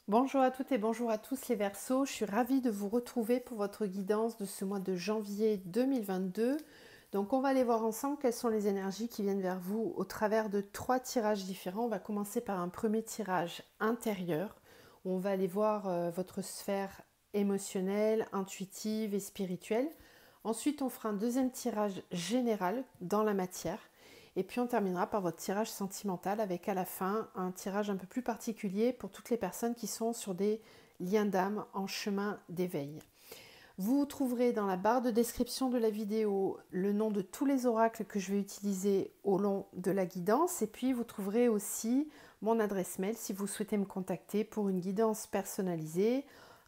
Bonjour à toutes et bonjour à tous les Verseaux, je suis ravie de vous retrouver pour votre guidance de ce mois de janvier 2022. Donc on va aller voir ensemble quelles sont les énergies qui viennent vers vous au travers de 3 tirages différents. On va commencer par un premier tirage intérieur, où on va aller voir votre sphère émotionnelle, intuitive et spirituelle. Ensuite on fera un deuxième tirage général dans la matière. Et puis on terminera par votre tirage sentimental avec à la fin un tirage un peu plus particulier pour toutes les personnes qui sont sur des liens d'âme en chemin d'éveil. Vous trouverez dans la barre de description de la vidéo le nom de tous les oracles que je vais utiliser au long de la guidance et puis vous trouverez aussi mon adresse mail si vous souhaitez me contacter pour une guidance personnalisée,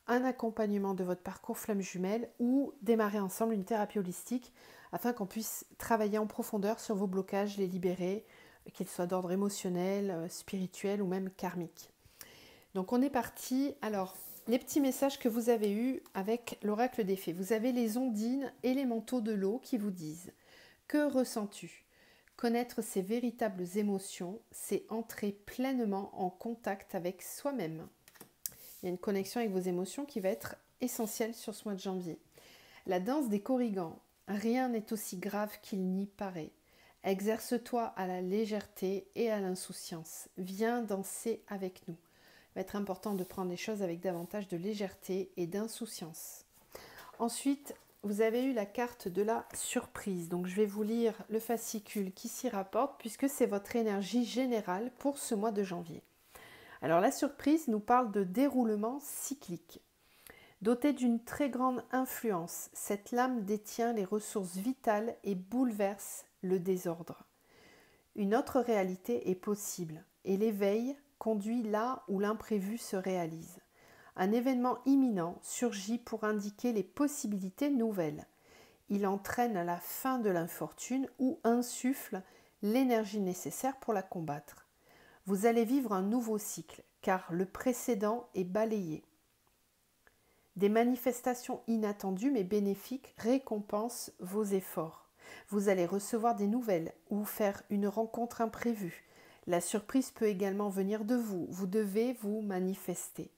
un accompagnement de votre parcours flamme jumelle ou démarrer ensemble une thérapie holistique afin qu'on puisse travailler en profondeur sur vos blocages, les libérer, qu'ils soient d'ordre émotionnel, spirituel ou même karmique. Donc on est parti. Alors, les petits messages que vous avez eus avec l'oracle des fées. Vous avez les ondines et les manteaux de l'eau qui vous disent: que ressens-tu? Connaître ses véritables émotions, c'est entrer pleinement en contact avec soi-même. Il y a une connexion avec vos émotions qui va être essentielle sur ce mois de janvier. La danse des corrigans. Rien n'est aussi grave qu'il n'y paraît. Exerce-toi à la légèreté et à l'insouciance. Viens danser avec nous. Il va être important de prendre les choses avec davantage de légèreté et d'insouciance. Ensuite, vous avez eu la carte de la surprise. Donc je vais vous lire le fascicule qui s'y rapporte puisque c'est votre énergie générale pour ce mois de janvier. Alors la surprise nous parle de déroulement cyclique. Dotée d'une très grande influence, cette lame détient les ressources vitales et bouleverse le désordre. Une autre réalité est possible et l'éveil conduit là où l'imprévu se réalise. Un événement imminent surgit pour indiquer les possibilités nouvelles. Il entraîne la fin de l'infortune ou insuffle l'énergie nécessaire pour la combattre. Vous allez vivre un nouveau cycle car le précédent est balayé. Des manifestations inattendues mais bénéfiques récompensent vos efforts. Vous allez recevoir des nouvelles ou faire une rencontre imprévue. La surprise peut également venir de vous. Vous devez vous manifester.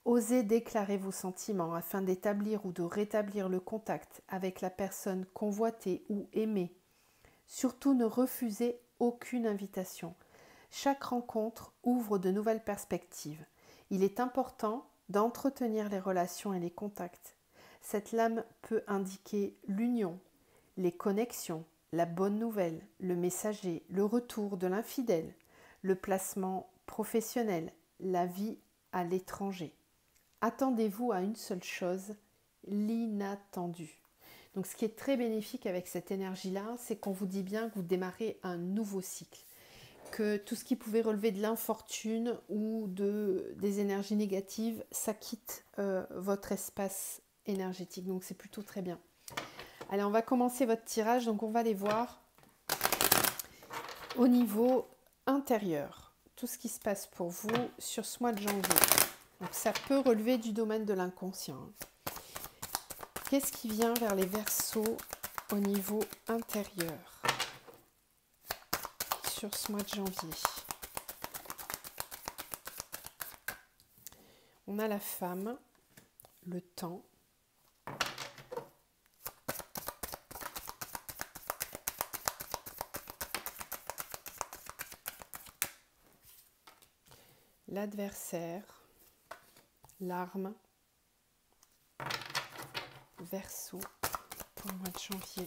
Osez déclarer vos sentiments afin d'établir ou de rétablir le contact avec la personne convoitée ou aimée. Surtout ne refusez aucune invitation. Chaque rencontre ouvre de nouvelles perspectives. Il est important d'entretenir les relations et les contacts. Cette lame peut indiquer l'union, les connexions, la bonne nouvelle, le messager, le retour de l'infidèle, le placement professionnel, la vie à l'étranger. Attendez-vous à une seule chose, l'inattendu. Donc ce qui est très bénéfique avec cette énergie-là, c'est qu'on vous dit bien que vous démarrez un nouveau cycle. Que tout ce qui pouvait relever de l'infortune ou des énergies négatives, ça quitte votre espace énergétique. Donc c'est plutôt très bien. Allez, on va commencer votre tirage. Donc on va aller voir au niveau intérieur tout ce qui se passe pour vous sur ce mois de janvier. Donc ça peut relever du domaine de l'inconscient. Qu'est-ce qui vient vers les Verseaux au niveau intérieur sur ce mois de janvier? On a la femme, le temps, l'adversaire, l'arme, Verseau pour le mois de janvier.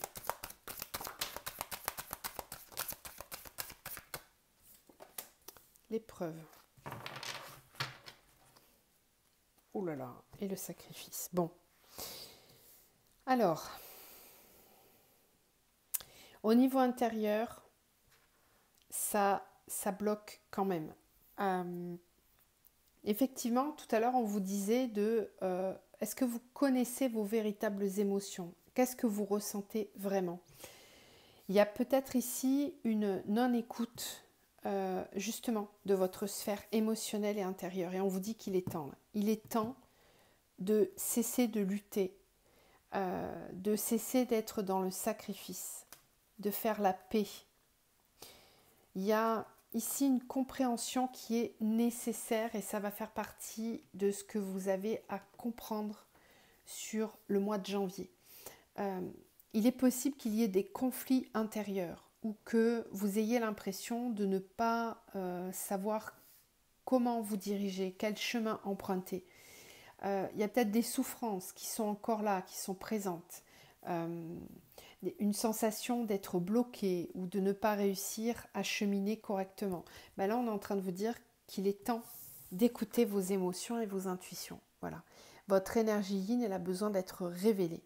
L'épreuve. Ouh là là, et le sacrifice. Bon. Alors, au niveau intérieur, ça bloque quand même. Effectivement, tout à l'heure, on vous disait est-ce que vous connaissez vos véritables émotions? Qu'est-ce que vous ressentez vraiment? Il y a peut-être ici une non-écoute justement de votre sphère émotionnelle et intérieure. Et on vous dit qu'il est temps. Là. Il est temps de cesser de lutter, de cesser d'être dans le sacrifice, de faire la paix. Il y a ici une compréhension qui est nécessaire et ça va faire partie de ce que vous avez à comprendre sur le mois de janvier. Il est possible qu'il y ait des conflits intérieurs ou que vous ayez l'impression de ne pas savoir comment vous diriger, quel chemin emprunter. Il y a peut-être des souffrances qui sont encore là, qui sont présentes. Une sensation d'être bloqué ou de ne pas réussir à cheminer correctement. Ben là, on est en train de vous dire qu'il est temps d'écouter vos émotions et vos intuitions. Voilà. Votre énergie yin, elle a besoin d'être révélée.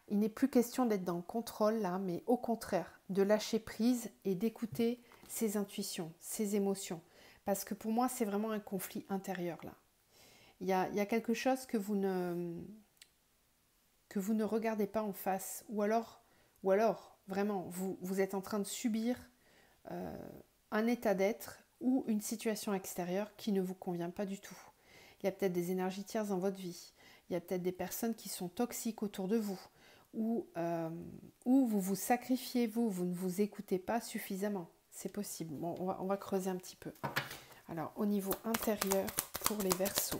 Il n'est plus question d'être dans le contrôle là, mais au contraire, de lâcher prise et d'écouter ses intuitions, ses émotions. Parce que pour moi, c'est vraiment un conflit intérieur là. Il y a quelque chose que vous ne regardez pas en face. Ou alors vraiment, vous êtes en train de subir un état d'être ou une situation extérieure qui ne vous convient pas du tout. Il y a peut-être des énergies tierces dans votre vie. Il y a peut-être des personnes qui sont toxiques autour de vous. Ou vous vous sacrifiez, vous ne vous écoutez pas suffisamment. C'est possible. Bon, on va creuser un petit peu. Alors, au niveau intérieur, pour les Verseaux.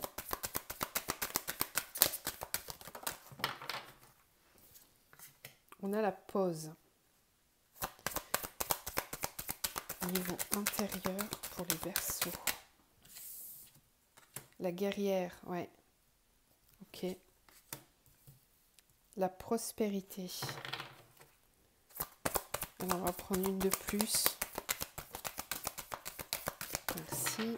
On a la pause. Au niveau intérieur, pour les Verseaux. La guerrière, ouais. Ok. La prospérité. Alors, on va prendre une de plus. Merci.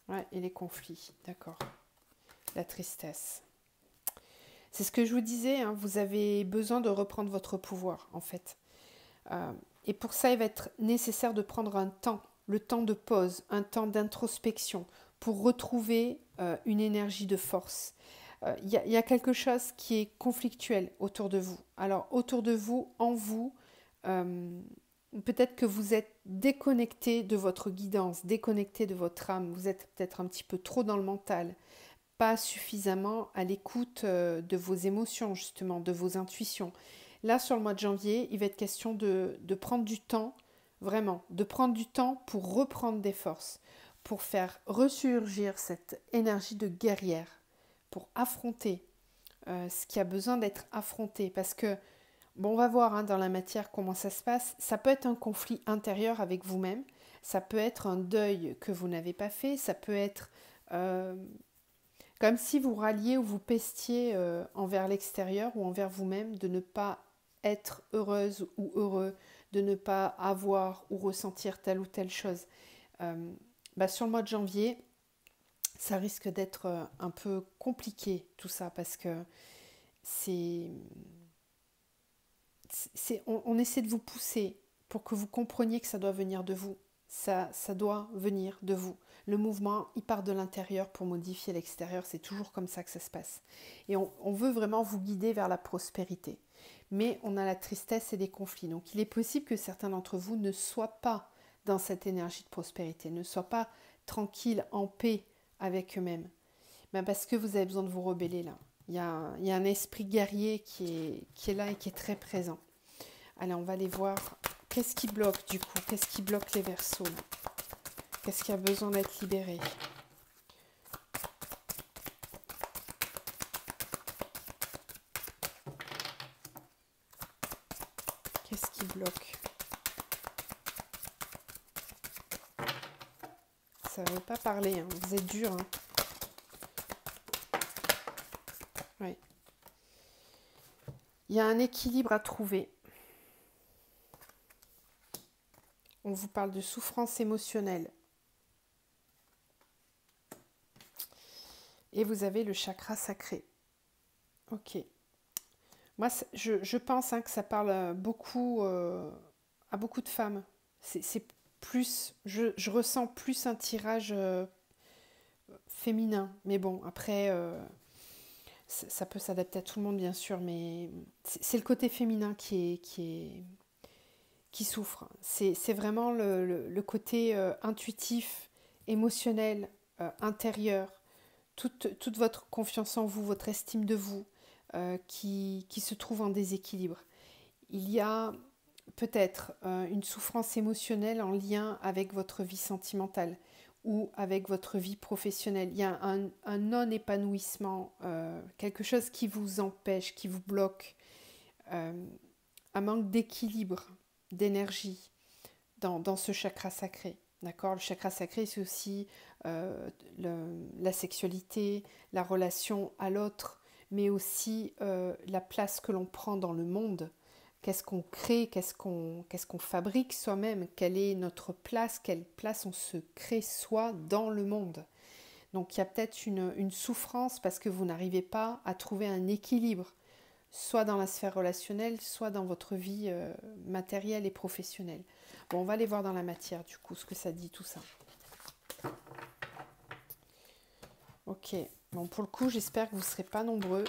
Ouais, et les conflits, d'accord. La tristesse. C'est ce que je vous disais, hein, vous avez besoin de reprendre votre pouvoir, en fait. Et pour ça, il va être nécessaire de prendre un temps, le temps de pause, un temps d'introspection, pour retrouver une énergie de force. Il y a quelque chose qui est conflictuel autour de vous. Alors, autour de vous, en vous, peut-être que vous êtes déconnecté de votre guidance, déconnecté de votre âme. Vous êtes peut-être un petit peu trop dans le mental, pas suffisamment à l'écoute de vos émotions, justement, de vos intuitions. Là, sur le mois de janvier, il va être question de prendre du temps, vraiment, de prendre du temps pour reprendre des forces, pour faire ressurgir cette énergie de guerrière, pour affronter ce qui a besoin d'être affronté. Parce que, bon, on va voir hein, dans la matière comment ça se passe. Ça peut être un conflit intérieur avec vous-même, ça peut être un deuil que vous n'avez pas fait, ça peut être comme si vous ralliez ou vous pestiez envers l'extérieur ou envers vous-même de ne pas être heureuse ou heureux, de ne pas avoir ou ressentir telle ou telle chose. Sur le mois de janvier, ça risque d'être un peu compliqué tout ça parce que on essaie de vous pousser pour que vous compreniez que ça doit venir de vous. Ça doit venir de vous. Le mouvement, il part de l'intérieur pour modifier l'extérieur. C'est toujours comme ça que ça se passe. Et on veut vraiment vous guider vers la prospérité. Mais on a la tristesse et des conflits. Donc il est possible que certains d'entre vous ne soient pas dans cette énergie de prospérité, ne soient pas tranquilles, en paix avec eux-mêmes. Ben parce que vous avez besoin de vous rebeller là. Il y a un esprit guerrier qui est là et qui est très présent. Allez, on va aller voir. Qu'est-ce qui bloque du coup? Qu'est-ce qui bloque les Verseaux? Qu'est-ce qui a besoin d'être libéré? Qu'est-ce qui bloque? Ça ne veut pas parler, hein. Vous êtes dur. Hein. Ouais. Il y a un équilibre à trouver. On vous parle de souffrance émotionnelle. Et vous avez le chakra sacré. Ok. Moi, je pense que ça parle beaucoup à beaucoup de femmes. C'est plus, je ressens plus un tirage féminin. Mais bon, après, ça peut s'adapter à tout le monde, bien sûr. Mais c'est le côté féminin qui souffre. C'est vraiment le côté intuitif, émotionnel, intérieur. Toute votre confiance en vous, votre estime de vous, qui se trouve en déséquilibre. Il y a peut-être une souffrance émotionnelle en lien avec votre vie sentimentale ou avec votre vie professionnelle. Il y a un non-épanouissement, quelque chose qui vous empêche, qui vous bloque, un manque d'équilibre, d'énergie dans ce chakra sacré. D'accord? Le chakra sacré, c'est aussi la sexualité, la relation à l'autre, mais aussi la place que l'on prend dans le monde. Qu'est-ce qu'on crée, qu'est-ce qu'on fabrique soi-même, quelle est notre place, quelle place on se crée soi dans le monde. Donc il y a peut-être une souffrance parce que vous n'arrivez pas à trouver un équilibre, soit dans la sphère relationnelle, soit dans votre vie matérielle et professionnelle. Bon, on va aller voir dans la matière du coup ce que ça dit tout ça. Ok, bon pour le coup j'espère que vous ne serez pas nombreux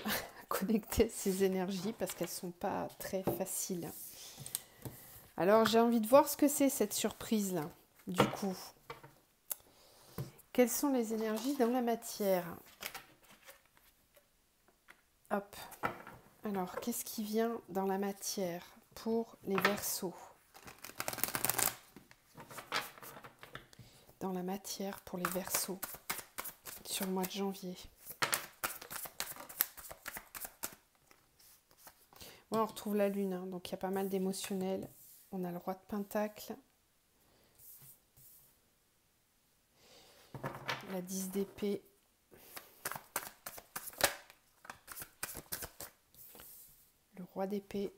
connecter ces énergies parce qu'elles ne sont pas très faciles. Alors j'ai envie de voir ce que c'est cette surprise là, du coup. Quelles sont les énergies dans la matière? Hop. Alors qu'est-ce qui vient dans la matière pour les Verseaux? Dans la matière pour les Verseaux sur le mois de janvier. Ouais, on retrouve la lune, hein, donc il y a pas mal d'émotionnel. On a le roi de Pentacle, la 10 d'épée, le roi d'épée,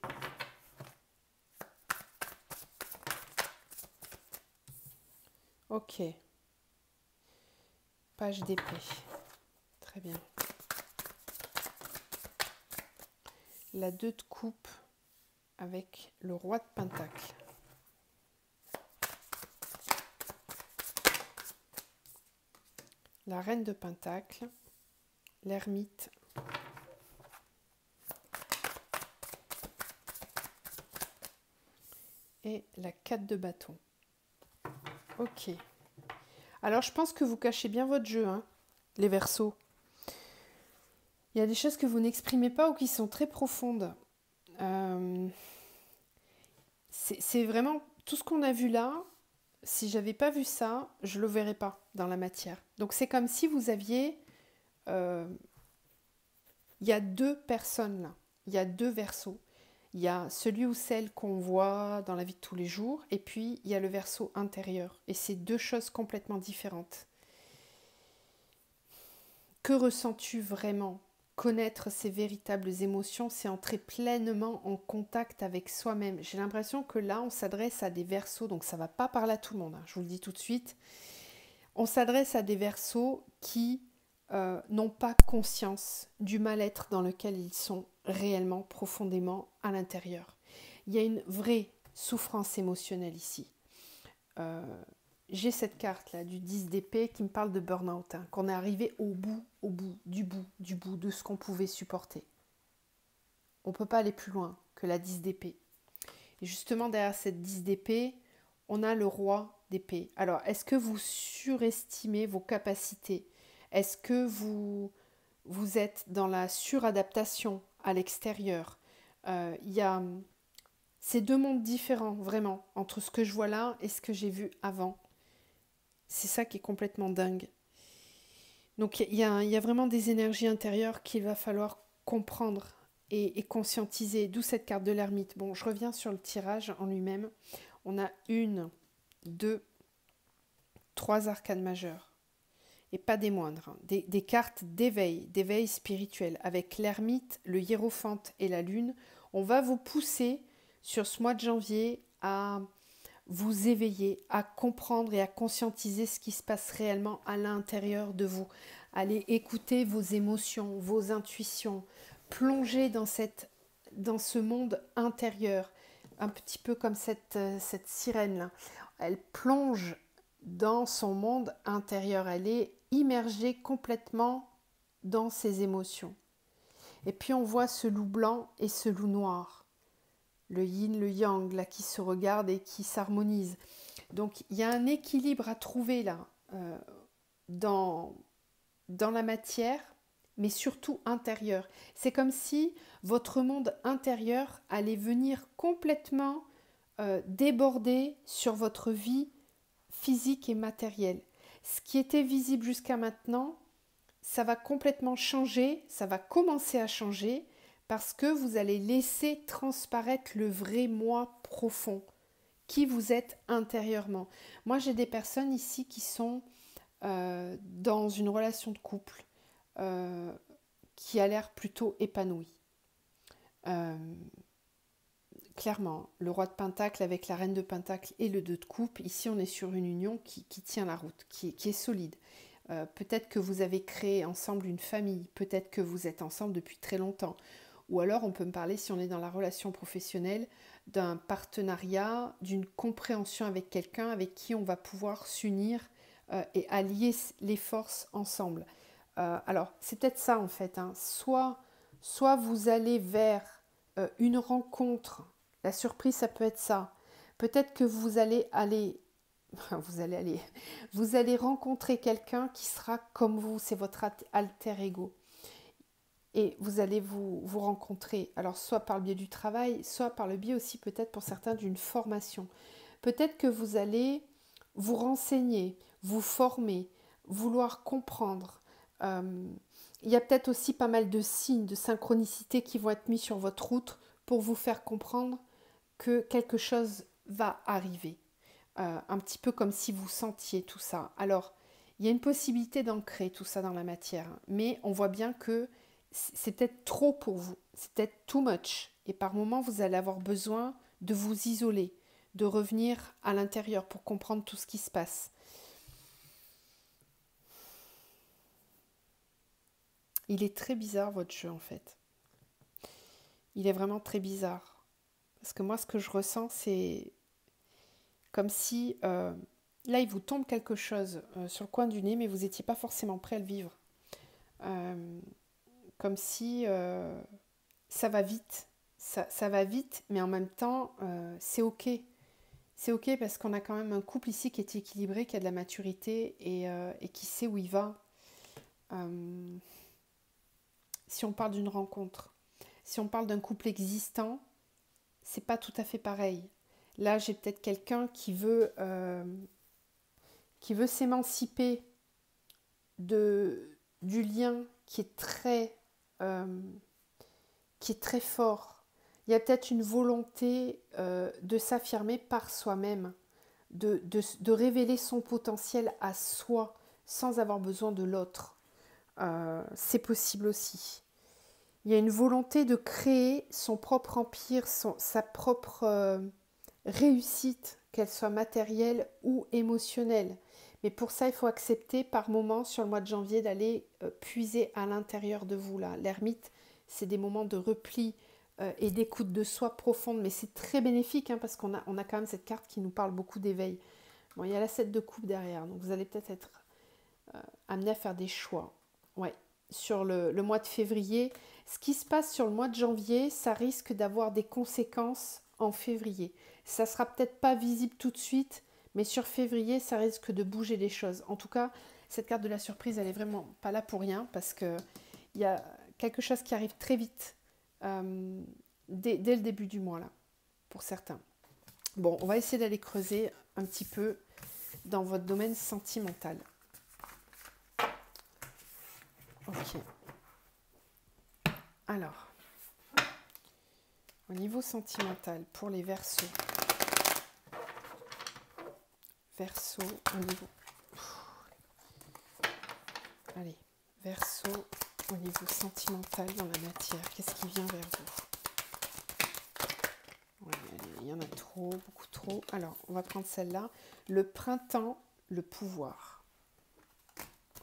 ok, page d'épée, très bien. La 2 de coupe avec le roi de Pentacle. La reine de Pentacle, l'ermite, et la 4 de bâton. Ok. Alors je pense que vous cachez bien votre jeu, hein, les Verseaux. Il y a des choses que vous n'exprimez pas ou qui sont très profondes. C'est vraiment tout ce qu'on a vu là. Si j'avais pas vu ça, je le verrais pas dans la matière. Donc c'est comme si vous aviez... il y a deux personnes là. Il y a deux Verseaux. Il y a celui ou celle qu'on voit dans la vie de tous les jours, et puis il y a le Verseau intérieur. Et c'est deux choses complètement différentes. Que ressens-tu vraiment? Connaître ses véritables émotions, c'est entrer pleinement en contact avec soi-même. J'ai l'impression que là, on s'adresse à des Verseaux, donc ça ne va pas parler à tout le monde, hein, je vous le dis tout de suite. On s'adresse à des Verseaux qui n'ont pas conscience du mal-être dans lequel ils sont réellement, profondément à l'intérieur. Il y a une vraie souffrance émotionnelle ici. J'ai cette carte là du 10 d'épée qui me parle de burn-out, hein, qu'on est arrivé au bout de ce qu'on pouvait supporter. On ne peut pas aller plus loin que la 10 d'épée. Et justement derrière cette 10 d'épée, on a le roi d'épée. Alors, est-ce que vous surestimez vos capacités? Est-ce que vous êtes dans la suradaptation à l'extérieur? Il y a ces deux mondes différents, vraiment, entre ce que je vois là et ce que j'ai vu avant. C'est ça qui est complètement dingue. Donc il y a vraiment des énergies intérieures qu'il va falloir comprendre et conscientiser, d'où cette carte de l'ermite. Bon, je reviens sur le tirage en lui-même. On a 1, 2, 3 arcanes majeures. Et pas des moindres, hein. Des cartes d'éveil spirituel. Avec l'ermite, le hiérophante et la lune, on va vous pousser sur ce mois de janvier à vous éveiller, à comprendre et à conscientiser ce qui se passe réellement à l'intérieur de vous. Allez écouter vos émotions, vos intuitions, plonger dans ce monde intérieur, un petit peu comme cette sirène-là. Elle plonge dans son monde intérieur, elle est immergée complètement dans ses émotions. Et puis on voit ce loup blanc et ce loup noir. Le yin, le yang, là, qui se regardent et qui s'harmonisent. Donc, il y a un équilibre à trouver, là, dans la matière, mais surtout intérieur. C'est comme si votre monde intérieur allait venir complètement déborder sur votre vie physique et matérielle. Ce qui était visible jusqu'à maintenant, ça va complètement changer, ça va commencer à changer parce que vous allez laisser transparaître le vrai moi profond, qui vous êtes intérieurement. Moi, j'ai des personnes ici qui sont dans une relation de couple euh, qui a l'air plutôt épanouie. Euh, Clairement, le roi de Pentacle avec la reine de Pentacle et le 2 de coupe, ici on est sur une union qui tient la route, qui est solide. Peut-être que vous avez créé ensemble une famille, peut-être que vous êtes ensemble depuis très longtemps. Ou alors on peut me parler, si on est dans la relation professionnelle, d'un partenariat, d'une compréhension avec quelqu'un avec qui on va pouvoir s'unir et allier les forces ensemble. Alors c'est peut-être ça en fait, hein. Soit vous allez vers une rencontre. La surprise, ça peut être ça. Peut-être que vous allez rencontrer quelqu'un qui sera comme vous, c'est votre alter ego. Et vous allez vous rencontrer, alors soit par le biais du travail, soit par le biais aussi peut-être pour certains d'une formation. Peut-être que vous allez vous renseigner, vous former, vouloir comprendre. Il y a peut-être aussi pas mal de signes, de synchronicité qui vont être mis sur votre route pour vous faire comprendre que quelque chose va arriver. Un petit peu comme si vous sentiez tout ça. Alors, il y a une possibilité d'ancrer tout ça dans la matière, mais on voit bien que c'est peut-être trop pour vous, c'est peut-être too much. Et par moments, vous allez avoir besoin de vous isoler, de revenir à l'intérieur pour comprendre tout ce qui se passe. Il est très bizarre votre jeu en fait. Il est vraiment très bizarre. Parce que moi, ce que je ressens, c'est comme si là, il vous tombe quelque chose sur le coin du nez, mais vous n'étiez pas forcément prêt à le vivre. Comme si ça va vite. Ça va vite, mais en même temps, c'est ok. C'est ok parce qu'on a quand même un couple ici qui est équilibré, qui a de la maturité et qui sait où il va. Si on parle d'une rencontre, si on parle d'un couple existant, c'est pas tout à fait pareil. Là, j'ai peut-être quelqu'un qui veut s'émanciper du lien euh, qui est très fort. Il y a peut-être une volonté de s'affirmer par soi-même, de révéler son potentiel à soi sans avoir besoin de l'autre. C'est possible aussi. Il y a une volonté de créer son propre empire, sa propre réussite, qu'elle soit matérielle ou émotionnelle. Mais pour ça, il faut accepter par moments sur le mois de janvier d'aller puiser à l'intérieur de vous. Là. L'ermite, c'est des moments de repli et d'écoute de soi profonde, mais c'est très bénéfique hein, parce on a quand même cette carte qui nous parle beaucoup d'éveil. Bon, il y a la 7 de coupe derrière, donc vous allez peut-être être amené à faire des choix. Ouais. Sur le mois de février, ce qui se passe sur le mois de janvier, ça risque d'avoir des conséquences en février. Ça sera peut-être pas visible tout de suite, mais sur février, ça risque de bouger les choses. En tout cas, cette carte de la surprise, elle est vraiment pas là pour rien parce que il y a quelque chose qui arrive très vite dès le début du mois là, pour certains. Bon, on va essayer d'aller creuser un petit peu dans votre domaine sentimental. Ok. Alors, au niveau sentimental, pour les Verseaux. Verseau au niveau. Allez, Verseau au niveau sentimental dans la matière. Qu'est-ce qui vient vers vous? Ouais, il y en a trop, beaucoup trop. Alors, on va prendre celle-là. Le printemps, le pouvoir.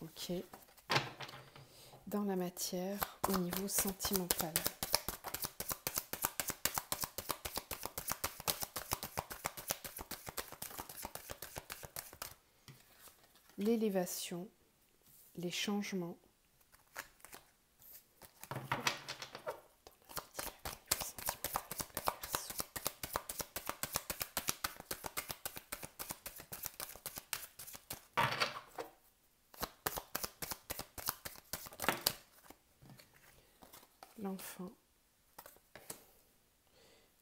Ok. Dans la matière au niveau sentimental. L'élévation, les changements. L'enfant.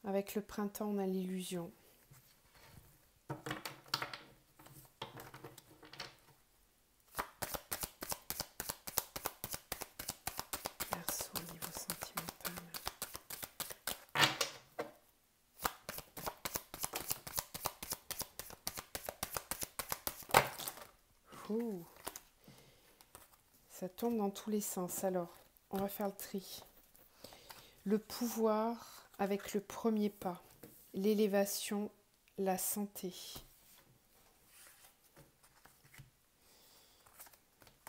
Avec le printemps, on a l'illusion. Ouh. Ça tourne dans tous les sens. Alors, on va faire le tri. Le pouvoir avec le premier pas. L'élévation, la santé.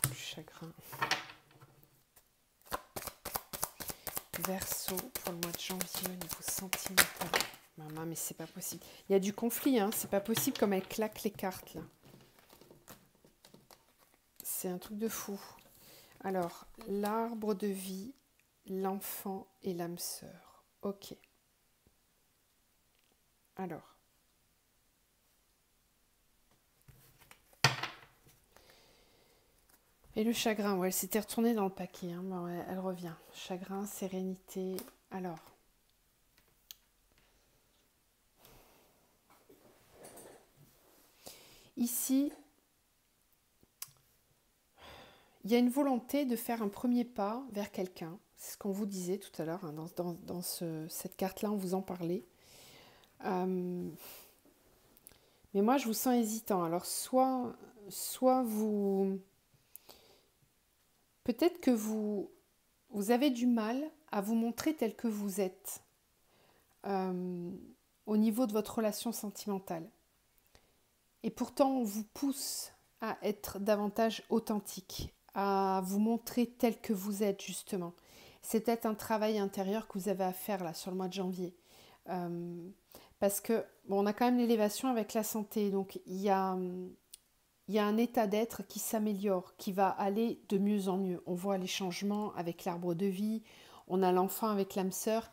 Le chagrin. Verseau pour le mois de janvier au niveau sentimental. Maman, mais c'est pas possible. Il y a du conflit, hein. C'est pas possible comme elle claque les cartes, là. C'est un truc de fou. Alors, l'arbre de vie, l'enfant et l'âme sœur. Ok. Alors. Et le chagrin, ouais, elle s'était retournée dans le paquet, hein, bon, elle revient. Chagrin, sérénité. Alors. Ici, il y a une volonté de faire un premier pas vers quelqu'un. C'est ce qu'on vous disait tout à l'heure, hein, dans cette carte-là, on vous en parlait. Mais moi, je vous sens hésitant. Alors, soit vous... Peut-être que vous avez du mal à vous montrer tel que vous êtes au niveau de votre relation sentimentale. Et pourtant, on vous pousse à être davantage authentique, à vous montrer tel que vous êtes, justement. C'est peut-être un travail intérieur que vous avez à faire là sur le mois de janvier. Parce que, bon, on a quand même l'élévation avec la santé, donc il y a un état d'être qui s'améliore, qui va aller de mieux en mieux. On voit les changements avec l'arbre de vie, on a l'enfant avec l'âme sœur.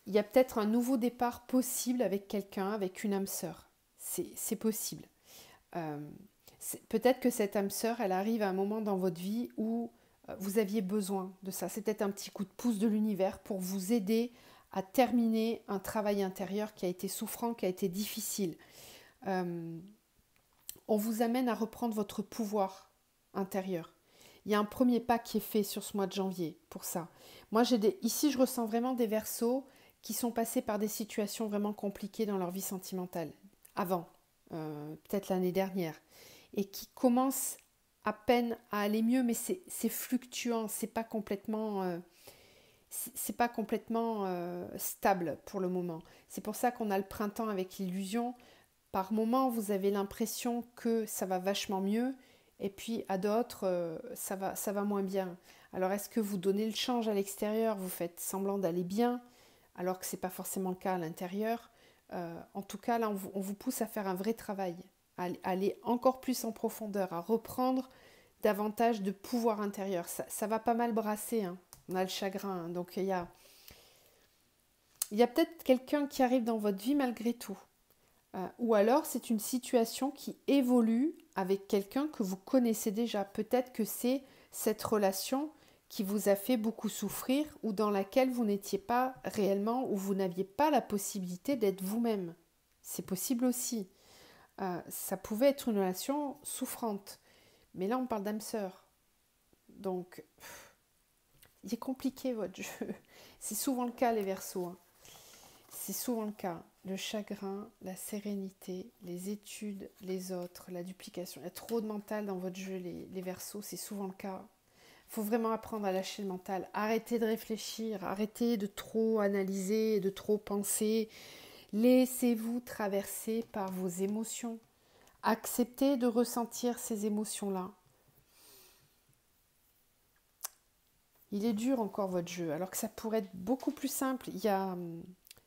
Il y a peut-être un nouveau départ possible avec quelqu'un, avec une âme sœur. C'est possible. Peut-être que cette âme sœur, elle arrive à un moment dans votre vie où vous aviez besoin de ça. C'est peut-être un petit coup de pouce de l'univers pour vous aider à terminer un travail intérieur qui a été souffrant, qui a été difficile. On vous amène à reprendre votre pouvoir intérieur. Il y a un premier pas qui est fait sur ce mois de janvier pour ça. Moi, ici, je ressens vraiment des Verseaux qui sont passés par des situations vraiment compliquées dans leur vie sentimentale, avant, peut-être l'année dernière, et qui commencent à peine à aller mieux, mais c'est fluctuant, c'est pas complètement stable pour le moment. C'est pour ça qu'on a le printemps avec l'illusion. Par moments, vous avez l'impression que ça va vachement mieux, et puis à d'autres, ça va moins bien. Alors, est-ce que vous donnez le change à l'extérieur, vous faites semblant d'aller bien, alors que ce n'est pas forcément le cas à l'intérieur? En tout cas, là, on vous pousse à faire un vrai travail, à aller encore plus en profondeur, à reprendre davantage de pouvoir intérieur. Ça va pas mal brasser, hein. On a le chagrin, hein. Donc il y a peut-être quelqu'un qui arrive dans votre vie malgré tout. Ou alors c'est une situation qui évolue avec quelqu'un que vous connaissez déjà. Peut-être que c'est cette relation qui vous a fait beaucoup souffrir ou dans laquelle vous n'étiez pas réellement, ou vous n'aviez pas la possibilité d'être vous-même. C'est possible aussi. Ça pouvait être une relation souffrante. Mais là, on parle d'âme sœur. Donc, il est compliqué votre jeu. C'est souvent le cas, les Verseaux, hein. C'est souvent le cas. Le chagrin, la sérénité, les études, les autres, la duplication. Il y a trop de mental dans votre jeu, les Verseaux, c'est souvent le cas. Il faut vraiment apprendre à lâcher le mental. Arrêtez de réfléchir, arrêtez de trop analyser, de trop penser. Laissez-vous traverser par vos émotions. Acceptez de ressentir ces émotions-là. Il est dur encore votre jeu, alors que ça pourrait être beaucoup plus simple.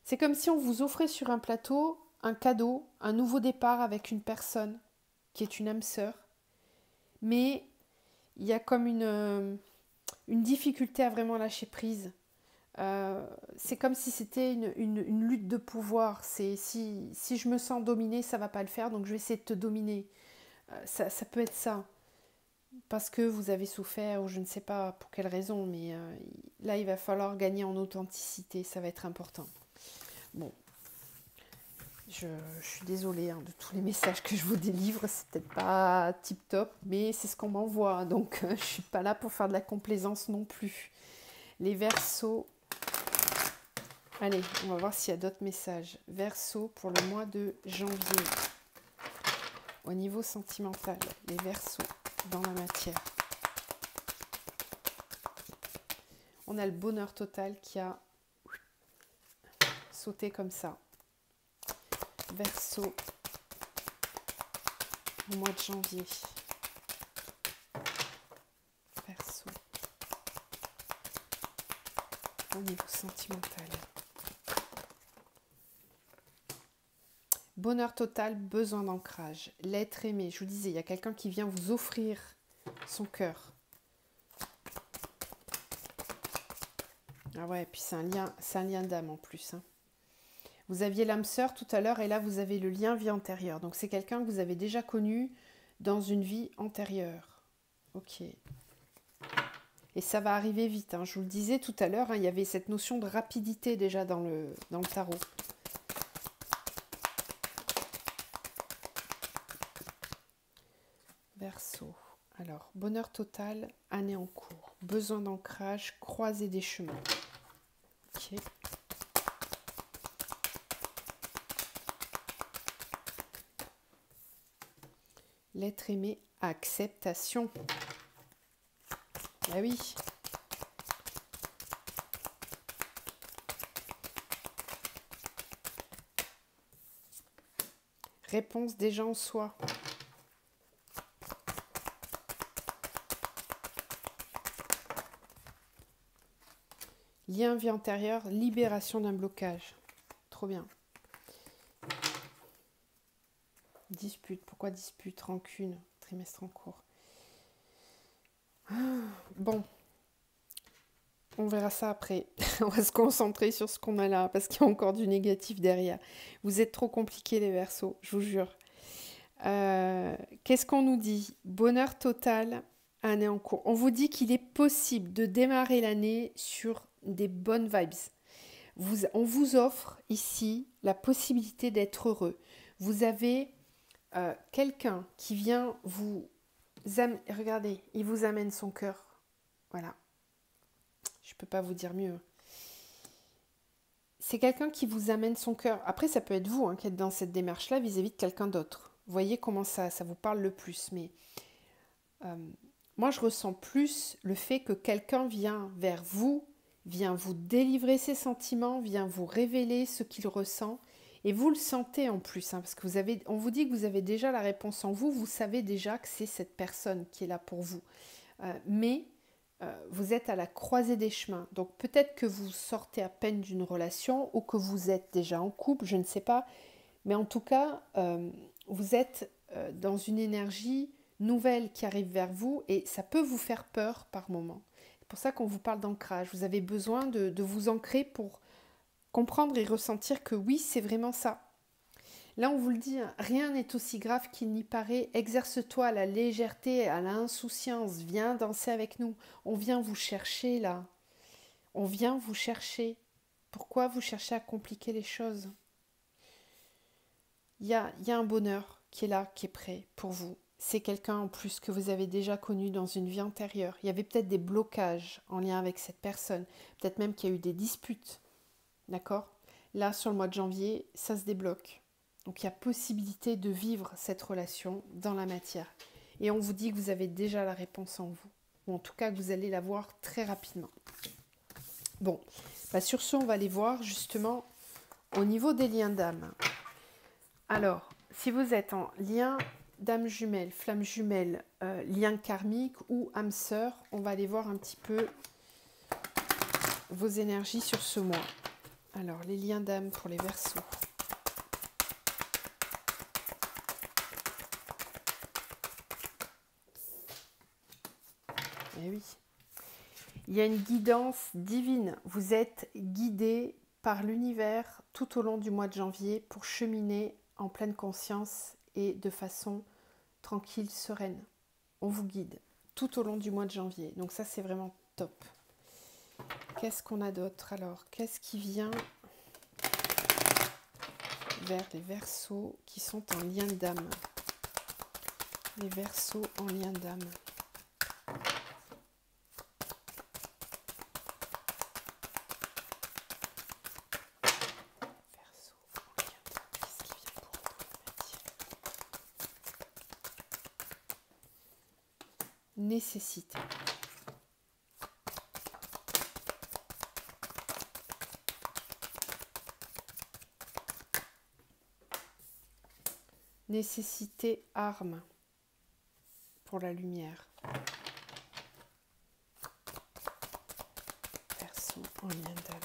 C'est comme si on vous offrait sur un plateau un cadeau, un nouveau départ avec une personne qui est une âme sœur. Mais il y a comme une difficulté à vraiment lâcher prise. C'est comme si c'était une lutte de pouvoir. C'est si je me sens dominée, ça ne va pas le faire, donc je vais essayer de te dominer. Ça peut être ça. Parce que vous avez souffert, ou je ne sais pas pour quelle raison, mais là, il va falloir gagner en authenticité, ça va être important. Bon, je suis désolée de tous les messages que je vous délivre, c'est peut-être pas tip-top, mais c'est ce qu'on m'envoie, donc je ne suis pas là pour faire de la complaisance non plus. Les Verseaux, allez, on va voir s'il y a d'autres messages. Verseaux pour le mois de janvier. Au niveau sentimental, les Verseaux. dans la matière. On a le bonheur total qui a sauté comme ça. Verseau, au mois de janvier. Verseau, au niveau sentimental. Bonheur total, besoin d'ancrage. L'être aimé, je vous disais, il y a quelqu'un qui vient vous offrir son cœur. Ah ouais, puis c'est un lien d'âme en plus. Hein. Vous aviez l'âme sœur tout à l'heure et là vous avez le lien vie antérieure. Donc c'est quelqu'un que vous avez déjà connu dans une vie antérieure. Ok. Et ça va arriver vite. Hein. Je vous le disais tout à l'heure, hein, il y avait cette notion de rapidité déjà dans le tarot. Verseau. Alors, bonheur total, année en cours. Besoin d'ancrage, croisée des chemins. Ok. L'être aimé, acceptation. Ah oui. Réponse déjà en soi. Lien vie antérieure, libération d'un blocage. Trop bien. Dispute, pourquoi dispute, rancune, trimestre en cours. Bon, on verra ça après. On va se concentrer sur ce qu'on a là, parce qu'il y a encore du négatif derrière. Vous êtes trop compliqués les Verseaux, je vous jure. Qu'est-ce qu'on nous dit? Bonheur total, année en cours. On vous dit qu'il est possible de démarrer l'année sur des bonnes vibes. On vous offre ici la possibilité d'être heureux. Vous avez quelqu'un qui vient vous... Regardez, il vous amène son cœur. Voilà. Je ne peux pas vous dire mieux. C'est quelqu'un qui vous amène son cœur. Après, ça peut être vous qui êtes dans cette démarche-là vis-à-vis de quelqu'un d'autre. Vous voyez comment ça vous parle le plus. Mais moi, je ressens plus le fait que quelqu'un vient vers vous, vient vous délivrer ses sentiments, vient vous révéler ce qu'il ressent. Et vous le sentez en plus, parce que on vous dit que vous avez déjà la réponse en vous. Vous savez déjà que c'est cette personne qui est là pour vous. Mais vous êtes à la croisée des chemins. Donc peut-être que vous sortez à peine d'une relation ou que vous êtes déjà en couple, je ne sais pas. Mais en tout cas, vous êtes dans une énergie nouvelle qui arrive vers vous et ça peut vous faire peur par moment. C'est pour ça qu'on vous parle d'ancrage. Vous avez besoin de vous ancrer pour comprendre et ressentir que oui, c'est vraiment ça. Là, on vous le dit, rien n'est aussi grave qu'il n'y paraît. Exerce-toi à la légèreté, à l'insouciance. Viens danser avec nous. On vient vous chercher là. On vient vous chercher. Pourquoi vous cherchez à compliquer les choses? Il y a un bonheur qui est là, qui est prêt pour vous. C'est quelqu'un en plus que vous avez déjà connu dans une vie antérieure. Il y avait peut-être des blocages en lien avec cette personne. Peut-être même qu'il y a eu des disputes. D'accord? Là, sur le mois de janvier, ça se débloque. Donc, il y a possibilité de vivre cette relation dans la matière. Et on vous dit que vous avez déjà la réponse en vous. Ou en tout cas, que vous allez la voir très rapidement. Bon, sur ce, on va aller voir justement au niveau des liens d'âme. Alors, si vous êtes en lien d'âme jumelle, flamme jumelle, lien karmique ou âme sœur, on va aller voir un petit peu vos énergies sur ce mois. Alors, les liens d'âme pour les Verseaux. Eh oui. Il y a une guidance divine. Vous êtes guidé par l'univers tout au long du mois de janvier pour cheminer en pleine conscience et de façon tranquille, sereine. On vous guide tout au long du mois de janvier. Donc ça, c'est vraiment top. Qu'est-ce qu'on a d'autre alors? Qu'est-ce qui vient vers les Verseaux qui sont en lien d'âme? Les Verseaux en lien d'âme. nécessitez. Nécessité, arme pour la lumière. Verseau en lien d'âme.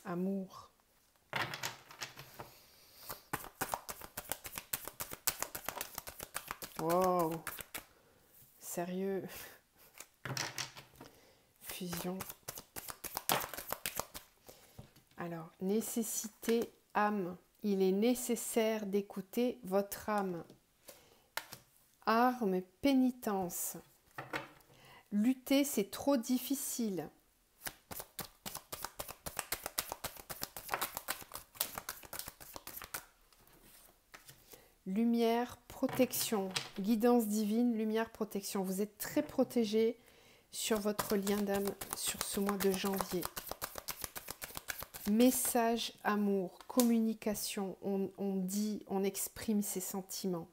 Amour. Wow. Sérieux. Fusion. Alors, nécessité, âme. Il est nécessaire d'écouter votre âme. Arme, pénitence. Lutter, c'est trop difficile. Lumière, protection. Guidance divine, lumière, protection. Vous êtes très protégé sur votre lien d'âme sur ce mois de janvier. Message, amour, communication. On dit, on exprime ses sentiments.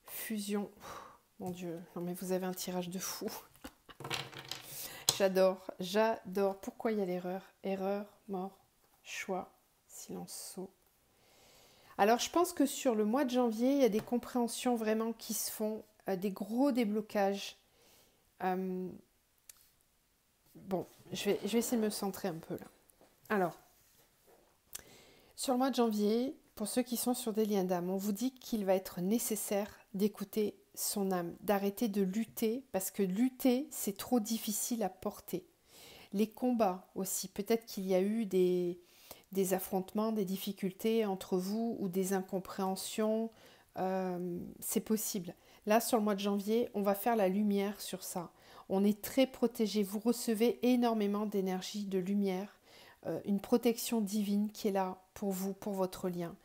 Fusion. Mon Dieu, non mais vous avez un tirage de fou. J'adore, j'adore. Pourquoi il y a l'erreur? Erreur, mort, choix, silence, saut. Alors, je pense que sur le mois de janvier, il y a des compréhensions vraiment qui se font, des gros déblocages. Bon, je vais essayer de me centrer un peu là. Alors, sur le mois de janvier, pour ceux qui sont sur des liens d'âme, on vous dit qu'il va être nécessaire d'écouter son âme, d'arrêter de lutter, parce que lutter, c'est trop difficile à porter. Les combats aussi, peut-être qu'il y a eu des affrontements, des difficultés entre vous ou des incompréhensions, c'est possible. Là, sur le mois de janvier, on va faire la lumière sur ça. On est très protégé, vous recevez énormément d'énergie, de lumière, une protection divine qui est là pour vous, pour votre lien.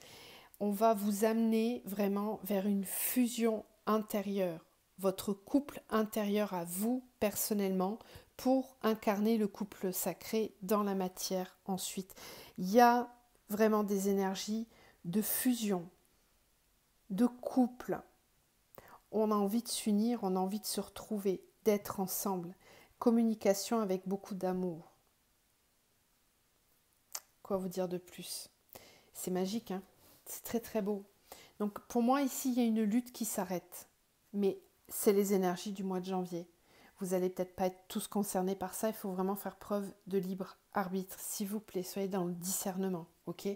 On va vous amener vraiment vers une fusion intérieure, votre couple intérieur à vous personnellement, pour incarner le couple sacré dans la matière ensuite. Il y a vraiment des énergies de fusion, de couple. On a envie de s'unir, on a envie de se retrouver, d'être ensemble. Communication avec beaucoup d'amour. Quoi vous dire de plus? C'est magique, hein? C'est très très beau. Donc pour moi ici, il y a une lutte qui s'arrête. Mais c'est les énergies du mois de janvier. Vous n'allez peut-être pas être tous concernés par ça, il faut vraiment faire preuve de libre arbitre. S'il vous plaît, soyez dans le discernement, ok?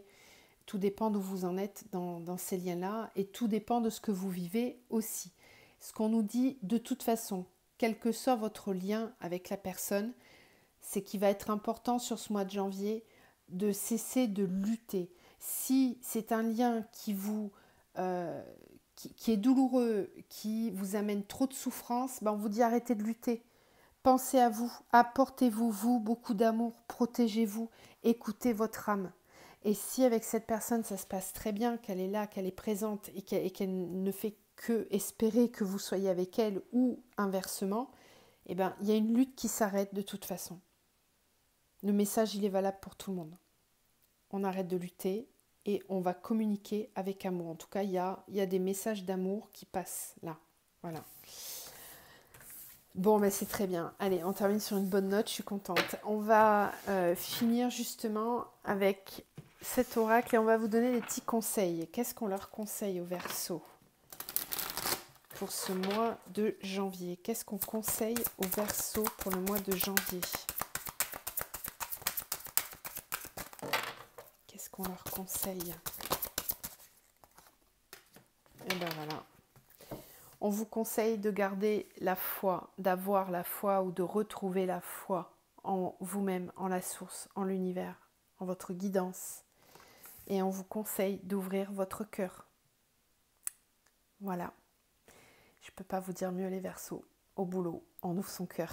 Tout dépend d'où vous en êtes dans ces liens-là et tout dépend de ce que vous vivez aussi. Ce qu'on nous dit de toute façon, quel que soit votre lien avec la personne, c'est qu'il va être important sur ce mois de janvier de cesser de lutter. Si c'est un lien qui vous... qui est douloureux, qui vous amène trop de souffrance, ben on vous dit arrêtez de lutter. Pensez à vous, apportez-vous, vous, beaucoup d'amour, protégez-vous, écoutez votre âme. Et si avec cette personne ça se passe très bien, qu'elle est là, qu'elle est présente et qu'elle ne fait que espérer que vous soyez avec elle ou inversement, eh ben, il y a une lutte qui s'arrête de toute façon. Le message, il est valable pour tout le monde. On arrête de lutter. Et on va communiquer avec amour. En tout cas, il y a des messages d'amour qui passent là. Voilà. Bon, ben c'est très bien. Allez, on termine sur une bonne note. Je suis contente. On va finir justement avec cet oracle et on va vous donner des petits conseils. Qu'est-ce qu'on leur conseille aux Verseaux pour ce mois de janvier? Qu'est-ce qu'on conseille aux Verseaux pour le mois de janvier? Qu'on leur conseille. Et ben voilà. On vous conseille de garder la foi, d'avoir la foi ou de retrouver la foi en vous-même, en la source, en l'univers, en votre guidance. Et on vous conseille d'ouvrir votre cœur. Voilà. Je ne peux pas vous dire mieux les Verseaux. Au boulot, on ouvre son cœur.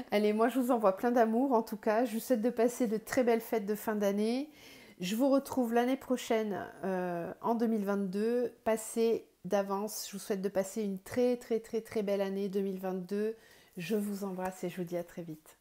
Allez, moi je vous envoie plein d'amour en tout cas. Je vous souhaite de passer de très belles fêtes de fin d'année. Je vous retrouve l'année prochaine en 2022. Passez d'avance. Je vous souhaite de passer une très très très très belle année 2022. Je vous embrasse et je vous dis à très vite.